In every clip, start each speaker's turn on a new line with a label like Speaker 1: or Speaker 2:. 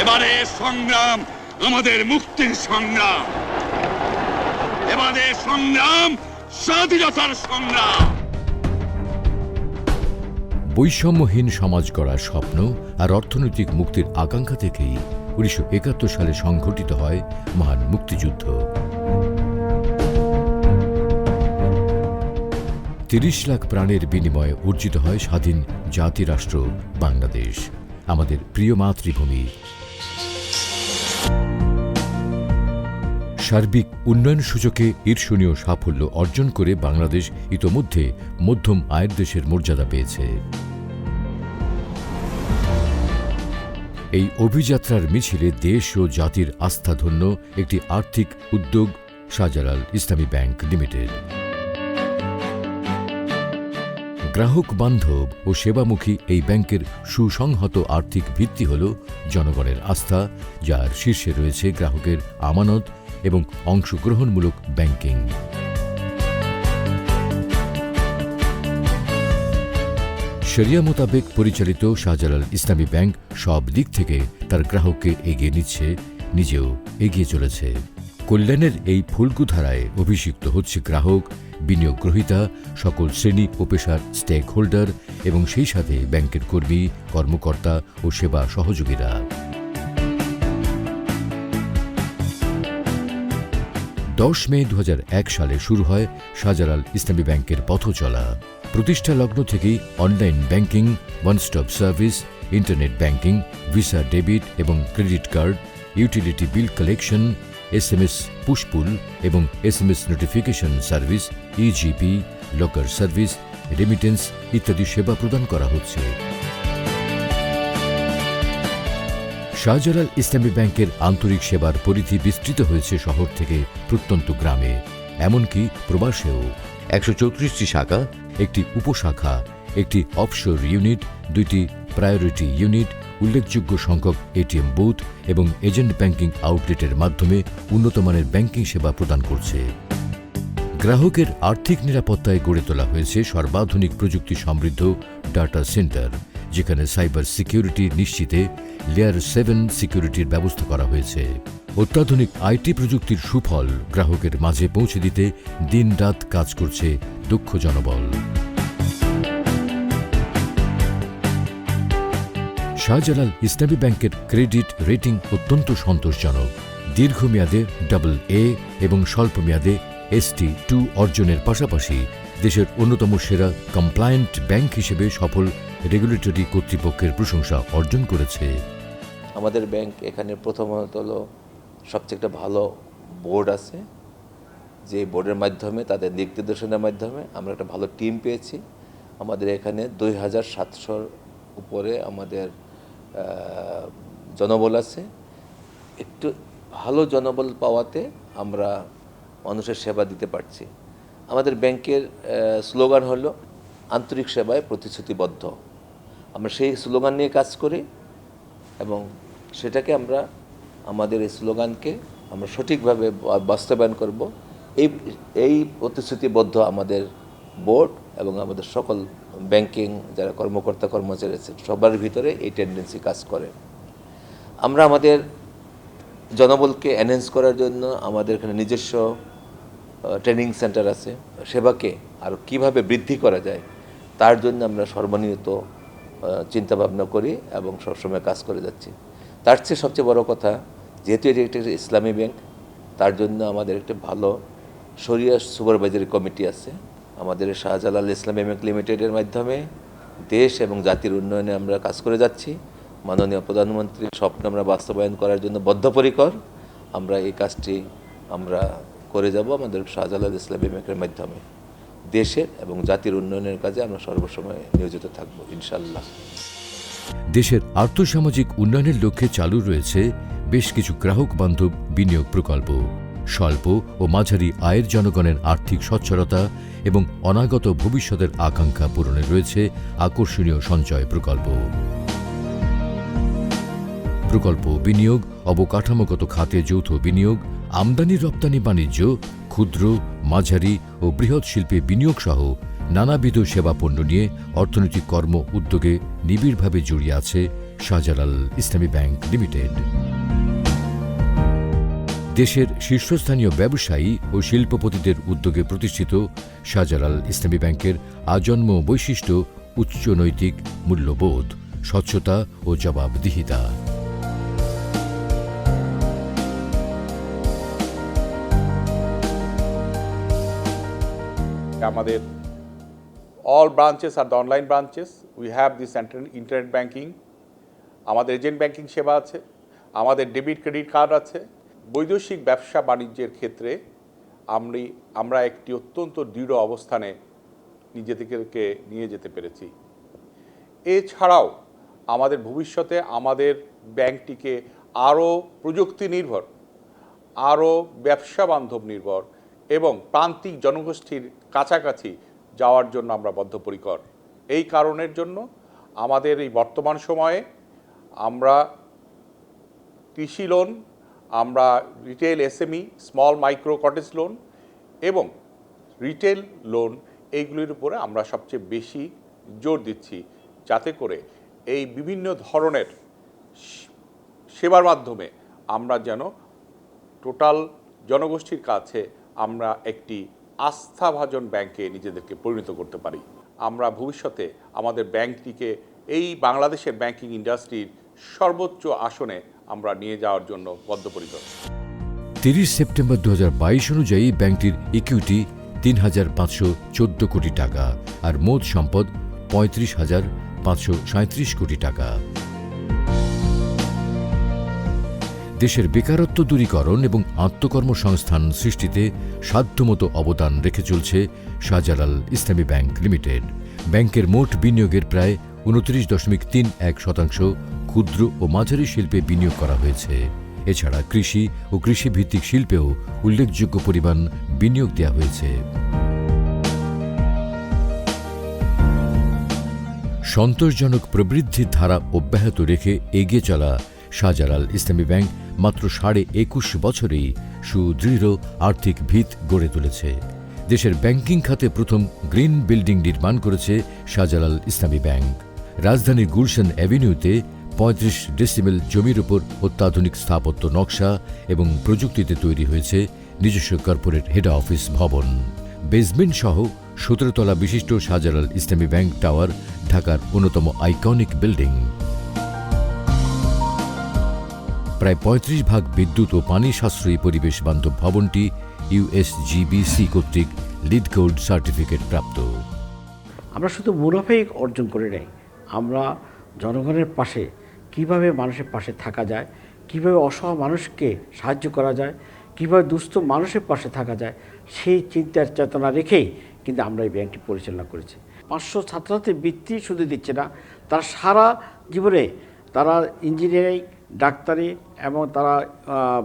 Speaker 1: এবারে সংগ্রাম আমাদের মুক্তির সংগ্রাম, এবারে সংগ্রাম স্বাধীনতার সংগ্রাম।
Speaker 2: বৈষম্যহীন সমাজ গড়ার স্বপ্ন আর অর্থনৈতিক মুক্তির আকাঙ্ক্ষা থেকেই 1971 সালে সংঘটিত হয় মহান মুক্তিযুদ্ধ। 30 লাখ প্রাণের বিনিময়ে অর্জিত হয় স্বাধীন জাতিরাষ্ট্র বাংলাদেশ, আমাদের প্রিয় মাতৃভূমি। সার্বিক উন্নয়ন সূচকে ঈর্ষণীয় সাফল্য অর্জন করে বাংলাদেশ ইতোমধ্যে মধ্যম আয়ের দেশের মর্যাদা পেয়েছে। এই অভিযাত্রার মিছিলে দেশ ও জাতির আস্থাধন্য একটি আর্থিক উদ্যোগ শাহজালাল ইসলামী ব্যাংক লিমিটেড। গ্রাহক বান্ধব ও সেবামুখী এই ব্যাংকের সুসংহত আর্থিক ভিত্তি হল জনগণের আস্থা, যার শীর্ষে রয়েছে গ্রাহকের আমানত এবং অংশগ্রহণমূলক ব্যাংকিং। শরিয়া মোতাবেক পরিচালিত শাহজালাল ইসলামী ব্যাংক সব দিক থেকে তার গ্রাহককে এগিয়ে নিচ্ছে, নিজেও এগিয়ে চলেছে। কল্যাণের এই ফুলকুধারায় অভিষিক্ত হচ্ছে গ্রাহক, বিনিয়োগ গ্রহীতা, সকল শ্রেণী ও পেশার স্টেক হোল্ডার এবং সেই সাথে ব্যাংকের কর্মী, কর্মকর্তা ও সেবা সহযোগীরা। 10 মে 2001 সালে শুরু হয় শাহজালাল ইসলামী ব্যাংকের পথচলা। প্রতিষ্ঠা লগ্ন থেকেই online banking, one stop service, internet banking, Visa debit এবং credit card, utility bill collection, SMS push pull এবং SMS notification service, EGP, locker service, remittance ইত্যাদি সেবা প্রদান করা হচ্ছে। শাহজালাল ইসলামী ব্যাংকের আন্তরিক সেবার পরিধি বিস্তৃত হয়েছে শহর থেকে প্রত্যন্ত গ্রামে, এমনকি প্রবাসেও। 134টি শাখা, একটি উপশাখা, একটি অফশোর ইউনিট, 2টি প্রায়োরিটি ইউনিট, উল্লেখযোগ্য সংখ্যক ATM বুথ এবং এজেন্ট ব্যাংকিং আউটলেটের মাধ্যমে উন্নতমানের ব্যাংকিং সেবা প্রদান করছে। গ্রাহকের আর্থিক নিরাপত্তায় গড়ে তোলা হয়েছে সর্বাধুনিক প্রযুক্তি সমৃদ্ধ ডাটা সেন্টার, যেখানে সাইবার সিকিউরিটি নিশ্চিতে লেয়ার 7 সিকিউরিটির ব্যবস্থা করা হয়েছে। অত্যাধুনিক IT প্রযুক্তির সুফল গ্রাহকের মাঝে পৌঁছে দিতে দিনরাত কাজ করছে দক্ষ জনবল। শাহজালাল ইসলামী ব্যাংকের ক্রেডিট রেটিং অত্যন্ত সন্তোষজনক। দীর্ঘমেয়াদে AA এবং স্বল্পমেয়াদে ST2 অর্জনের পাশাপাশি দেশের অন্যতম সেরা কমপ্লায়েন্ট ব্যাংক হিসেবে সফল রেগুলেটরি কর্তৃপক্ষের প্রশংসা অর্জন করেছে।
Speaker 3: আমাদের ব্যাংক এখানে প্রথমত হলো সবচেয়ে একটা ভালো বোর্ড আছে, যে বোর্ডের মাধ্যমে তাদের দিক নির্দেশনার মাধ্যমে আমরা একটা ভালো টিম পেয়েছি। আমাদের এখানে 2700 উপরে আমাদের জনবল আছে। একটু ভালো জনবল পাওয়াতে আমরা মানুষের সেবা দিতে পারছি। আমাদের ব্যাংকের স্লোগান হলো আন্তরিক সেবায় প্রতিশ্রুতিবদ্ধ। আমরা সেই স্লোগান নিয়ে কাজ করি এবং সেটাকে আমরা আমাদের এই স্লোগানকে আমরা সঠিকভাবে বাস্তবায়ন করব। এই প্রতিশ্রুতিবদ্ধ আমাদের বোর্ড এবং আমাদের সকল ব্যাংকিং যারা কর্মকর্তা কর্মচারী আছে সবার ভিতরে এই টেন্ডেন্সি কাজ করে। আমরা আমাদের জনবলকে এনহ্যান্স করার জন্য আমাদের এখানে নিজস্ব ট্রেনিং সেন্টার আছে। সেবাকে আরও কীভাবে বৃদ্ধি করা যায় তার জন্য আমরা সর্বনিয়ত চিন্তাভাবনা করি এবং সবসময় কাজ করে যাচ্ছি। তার চেয়ে সবচেয়ে বড় কথা, যেহেতু এটি একটি ইসলামী ব্যাংক, তার জন্য আমাদের একটি ভালো শরিয়া সুপারভাইজারি কমিটি আছে। আমাদের শাহজালাল ইসলামী ব্যাংক লিমিটেডের মাধ্যমে দেশ এবং জাতির উন্নয়নে আমরা কাজ করে যাচ্ছি। মাননীয় প্রধানমন্ত্রীর স্বপ্ন আমরা বাস্তবায়ন করার জন্য বদ্ধপরিকর। আমরা এই কাজটি আমরা করে যাব আমাদের শাহজালাল ইসলামী ব্যাংকের মাধ্যমে। দেশের এবং জাতির উন্নয়নের কাজে আমরা সর্বসময় নিয়োজিত থাকব ইনশাআল্লাহ।
Speaker 2: দেশের আর্থসামাজিক উন্নয়নের লক্ষ্যে চালু রয়েছে বেশ কিছু গ্রাহক বান্ধব বিনিয়োগ প্রকল্প। স্বল্প ও মাঝারি আয়ের জনগণের আর্থিক সচ্ছলতা এবং অনাগত ভবিষ্যতের আকাঙ্ক্ষা পূরণে রয়েছে আকর্ষণীয় সঞ্চয় প্রকল্প। প্রকল্প বিনিয়োগ, অবকাঠামোগত খাতে যৌথ বিনিয়োগ, আমদানি রপ্তানি বাণিজ্য, ক্ষুদ্র, মাঝারি ও বৃহৎ শিল্পে বিনিয়োগ সহ নানাবিধ সেবা পণ্য নিয়ে অর্থনৈতিক কর্ম উদ্যোগে নিবিড়ভাবে জড়িয়ে আছে শাহজালাল ইসলামী ব্যাংক লিমিটেড। দেশের শীর্ষস্থানীয় ব্যবসায়ী ও শিল্পপতিদের উদ্যোগে প্রতিষ্ঠিত শাহজালাল ইসলামী ব্যাংকের আজন্ম বৈশিষ্ট্য উচ্চ নৈতিক মূল্যবোধ, স্বচ্ছতা ও জবাবদিহিতা।
Speaker 4: আমাদের all branches are the online branches. We have this internet banking. আমাদের এজেন্ট ব্যাংকিং সেবা আছে, আমাদের ডেবিট ক্রেডিট কার্ড আছে। বৈদেশিক ব্যবসা বাণিজ্যের ক্ষেত্রে আমরা একটি অত্যন্ত দৃঢ় অবস্থানে নিজেদেরকে নিয়ে যেতে পেরেছি। এছাড়াও আমাদের ভবিষ্যতে আমাদের ব্যাংকটিকে আরও প্রযুক্তি নির্ভর, আরও ব্যবসা বান্ধব নির্ভর এবং প্রান্তিক জনগোষ্ঠীর কাছাকাছি যাওয়ার জন্য আমরা বদ্ধপরিকর। এই কারণের জন্য আমাদের এই বর্তমান সময়ে আমরা কৃষি লোন, আমরা retail SME, small micro cottage loan এবং রিটেল লোন, এইগুলির উপরে আমরা সবচেয়ে বেশি জোর দিচ্ছি, যাতে করে এই বিভিন্ন ধরনের সেবার মাধ্যমে আমরা যেন টোটাল জনগোষ্ঠীর কাছে আমরা একটি আস্থাভাজন ব্যাংকে নিজেদেরকে পরিণত করতে পারি। আমরা ভবিষ্যতে আমাদের ব্যাংকটিকে এই বাংলাদেশের ব্যাংকিং ইন্ডাস্ট্রির সর্বোচ্চ আসনে আমরা নিয়ে যাওয়ার জন্য বদ্ধপরিকর।
Speaker 2: 30 সেপ্টেম্বর 2022 অনুযায়ী ব্যাংকটির ইকুইটি 3,514 কোটি টাকা আর মোট সম্পদ 35,537 কোটি টাকা। দেশের বেকারত্ব দূরীকরণ এবং আত্মকর্মসংস্থান সৃষ্টিতে সাধ্যমতো অবদান রেখে চলছে শাহজালাল ইসলামী ব্যাংক লিমিটেড। ব্যাংকের মোট বিনিয়োগের প্রায় 29.31% ক্ষুদ্র ও মাঝারি শিল্পে বিনিয়োগ করা হয়েছে। এছাড়া কৃষি ও কৃষিভিত্তিক শিল্পেও উল্লেখযোগ্য পরিমাণ বিনিয়োগ দেওয়া হয়েছে। সন্তোষজনক প্রবৃদ্ধির ধারা অব্যাহত রেখে এগিয়ে চলা শাহজালাল ইসলামী ব্যাংক মাত্র 21.5 বছরেই সুদৃঢ় আর্থিক ভিত গড়ে তুলেছে। দেশের ব্যাংকিং খাতে প্রথম গ্রিন বিল্ডিং নির্মাণ করেছে শাহজালাল ইসলামী ব্যাংক। রাজধানীর গুলশান অ্যাভিনিউতে 35 ডেসিমেল জমির উপর অত্যাধুনিক স্থাপত্য নকশা এবং প্রযুক্তিতে তৈরি হয়েছে নিজস্ব কর্পোরেট হেড অফিস ভবন। বেসমেন্ট সহ 17 তলা বিশিষ্ট শাহজালাল ইসলামী ব্যাংক টাওয়ার ঢাকার অন্যতম আইকনিক বিল্ডিং। প্রায় 35 ভাগ বিদ্যুৎ ও পানি সাশ্রয়ী পরিবেশ বান্ধব ভবনটি ইউএসজিবিসি কর্তৃক লিড গোল্ড সার্টিফিকেট প্রাপ্ত।
Speaker 5: আমরা শুধু মুনাফাই অর্জন করে নেই, আমরা জনগণের পাশে কিভাবে মানুষের পাশে থাকা যায়, কিভাবে অসহায় মানুষকে সাহায্য করা যায়, কিভাবে দুস্থ মানুষের পাশে থাকা যায়, সেই চিন্তার চেতনা রেখেই কিন্তু আমরা এই ব্যাংকটি পরিচালনা করেছি। 500 ছাত্রছাত্রীর বৃত্তি শুধু দিচ্ছে না, তারা সারা জীবনে তারা ইঞ্জিনিয়ারিং, ডাক্তারি এবং তারা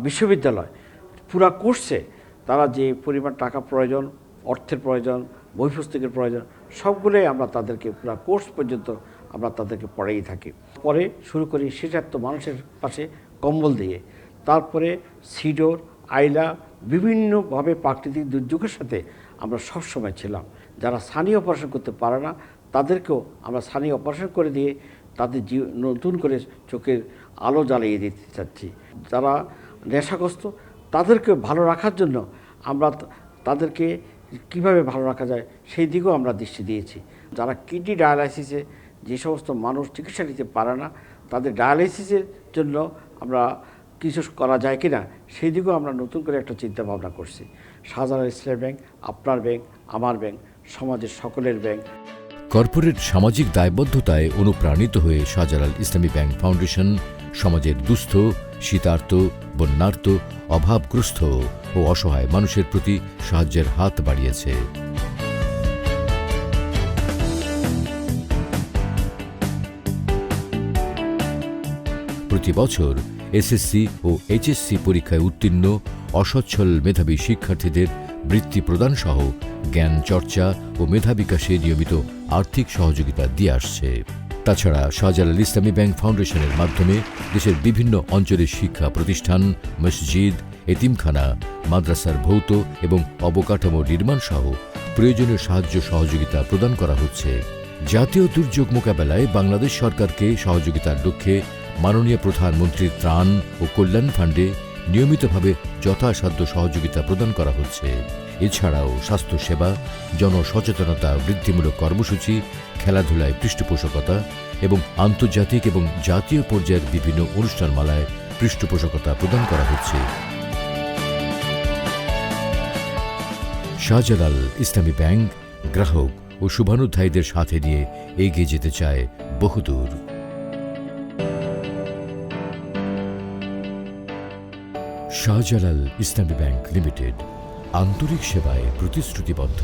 Speaker 5: বিশ্ববিদ্যালয় পুরা কোর্সে তারা যে পরিমাণ টাকা প্রয়োজন, অর্থের প্রয়োজন, বই পুস্তকের প্রয়োজন, সবগুলোই আমরা তাদেরকে পুরা কোর্স পর্যন্ত আমরা তাদেরকে পড়াই থাকি। পরে শুরু করি শীতার্ত মানুষের পাশে কম্বল দিয়ে, তারপরে সিডর, আইলা, বিভিন্নভাবে প্রাকৃতিক দুর্যোগের সাথে আমরা সবসময় ছিলাম। যারা সানি অপারেশন করতে পারে না তাদেরকেও আমরা সানি অপারেশন করে দিয়ে তাদের নতুন করে চোখের আলো জ্বালিয়ে দিতে চাচ্ছি। যারা নেশাগ্রস্ত তাদেরকে ভালো রাখার জন্য আমরা তাদেরকে কিভাবে ভালো রাখা যায় সেই দিকেও আমরা দৃষ্টি দিয়েছি। যারা কিডনি ডায়ালাইসিসে যে সমস্ত মানুষ চিকিৎসা নিতে পারে না তাদের ডায়ালাইসিসের জন্য আমরা কিছু করা যায় কি না সেই দিকেও আমরা নতুন করে একটা চিন্তা ভাবনা করছি। শাহজালাল ইসলামী ব্যাংক আপনার ব্যাংক, আমার ব্যাংক, সমাজের সকলের ব্যাংক।
Speaker 2: কর্পোরেট সামাজিক দায়বদ্ধতায় অনুপ্রাণিত হয়ে শাহজালাল ইসলামী ব্যাংক ফাউন্ডেশন সমাজের দুস্থ, শীতার্ত, বন্যার্ত, অভাবগ্রস্ত ও অসহায় মানুষের প্রতি সাহায্যের হাত বাড়িয়েছে। প্রতি বছর এসএসসি ও এইচএসসি পরীক্ষায় উত্তীর্ণ অসচ্ছল মেধাবী শিক্ষার্থীদের বৃত্তি প্রদান সহ জ্ঞান চর্চা ও মেধা বিকাশে নিয়মিত আর্থিক সহযোগিতা দিয়ে আসছে। তাছাড়া শাহজালাল ইসলামী ব্যাংক ফাউন্ডেশনের মাধ্যমে দেশের বিভিন্ন অঞ্চলের শিক্ষা প্রতিষ্ঠান, মসজিদ, এতিমখানা, মাদ্রাসার ভৌত এবং অবকাঠামো নির্মাণ সহ প্রয়োজনীয় সাহায্য সহযোগিতা প্রদান করা হচ্ছে। জাতীয় দুর্যোগ মোকাবেলায় বাংলাদেশ সরকারকে সহযোগিতার লক্ষ্যে মাননীয় প্রধানমন্ত্রীর ত্রাণ ও কল্যাণ ফান্ডে নিয়মিতভাবে যথাসাধ্য সহযোগিতা প্রদান করা হচ্ছে। এছাড়াও স্বাস্থ্যসেবা, জনসচেতনতা বৃদ্ধিমূলক কর্মসূচি, খেলাধুলায় পৃষ্ঠপোষকতা এবং আন্তর্জাতিক এবং জাতীয় পর্যায়ের বিভিন্ন অনুষ্ঠানমালায় পৃষ্ঠপোষকতা প্রদান করা হচ্ছে। শাহজালাল ইসলামী ব্যাংক গ্রাহক ও শুভানুধ্যায়ীদের সাথে নিয়ে এগিয়ে যেতে চায় বহুদূর। শাহজালাল ইসলামী ব্যাংক লিমিটেড, আন্তরিক সেবায় প্রতিশ্রুতিবদ্ধ।